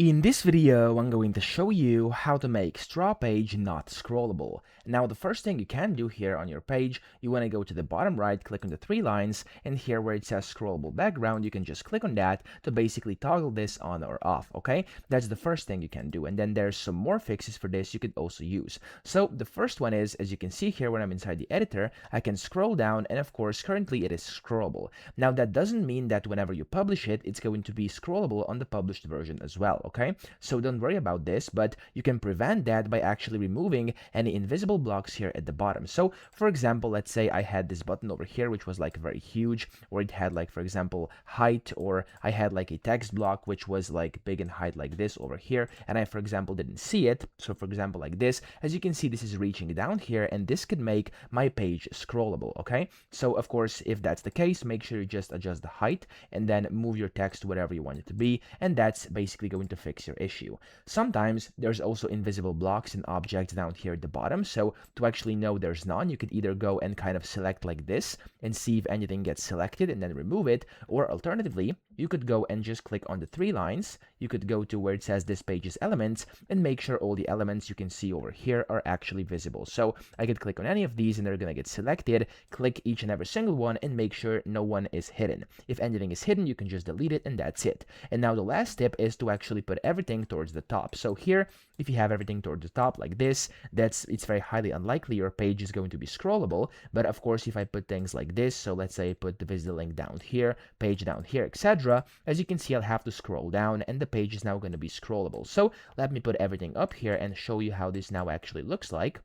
In this video, I'm going to show you how to make StrawPage not scrollable. Now, the first thing you can do here on your page, you want to go to the bottom right, click on the three lines, and here where it says scrollable background, you can just click on that to basically toggle this on or off, okay? That's the first thing you can do, and then there's some more fixes for this you could also use. So the first one is, as you can see here when I'm inside the editor, I can scroll down, and of course, currently it is scrollable. Now, that doesn't mean that whenever you publish it, it's going to be scrollable on the published version as well. Okay, so don't worry about this, but you can prevent that by actually removing any invisible blocks here at the bottom. So for example, let's say I had this button over here which was like very huge, or it had like, for example, height, or I had like a text block which was like big in height like this over here, and I, for example, didn't see it. So for example, like this, as you can see, this is reaching down here, and this could make my page scrollable. Okay, so of course, if that's the case, make sure you just adjust the height and then move your text to whatever you want it to be, and that's basically going to fix your issue. Sometimes there's also invisible blocks and objects down here at the bottom, so to actually know there's none, you could either go and kind of select like this and see if anything gets selected and then remove it, or alternatively, you could go and just click on the three lines. You could go to where it says this page's elements and make sure all the elements you can see over here are actually visible. So I could click on any of these and they're going to get selected, click each and every single one and make sure no one is hidden. If anything is hidden, you can just delete it and that's it. And now the last tip is to actually put everything towards the top. So here, if you have everything towards the top like this, it's very highly unlikely your page is going to be scrollable. But of course, if I put things like this, so let's say I put the visit link down here, page down here, etc., as you can see, I'll have to scroll down and the page is now going to be scrollable. So let me put everything up here and show you how this now actually looks like.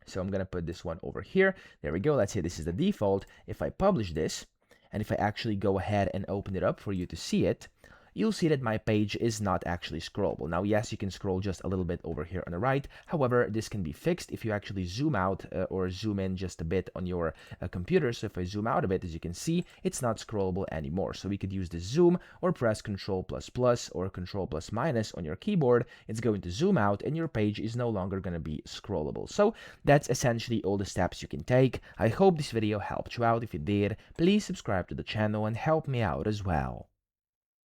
So I'm going to put this one over here. There we go. Let's say this is the default. If I publish this, and if I actually go ahead and open it up for you to see it, you'll see that my page is not actually scrollable. Now, yes, you can scroll just a little bit over here on the right. However, this can be fixed if you actually zoom out or zoom in just a bit on your computer. So if I zoom out a bit, as you can see, it's not scrollable anymore. So we could use the zoom or press Control++ or Control+- on your keyboard. It's going to zoom out and your page is no longer going to be scrollable. So that's essentially all the steps you can take. I hope this video helped you out. If it did, please subscribe to the channel and help me out as well.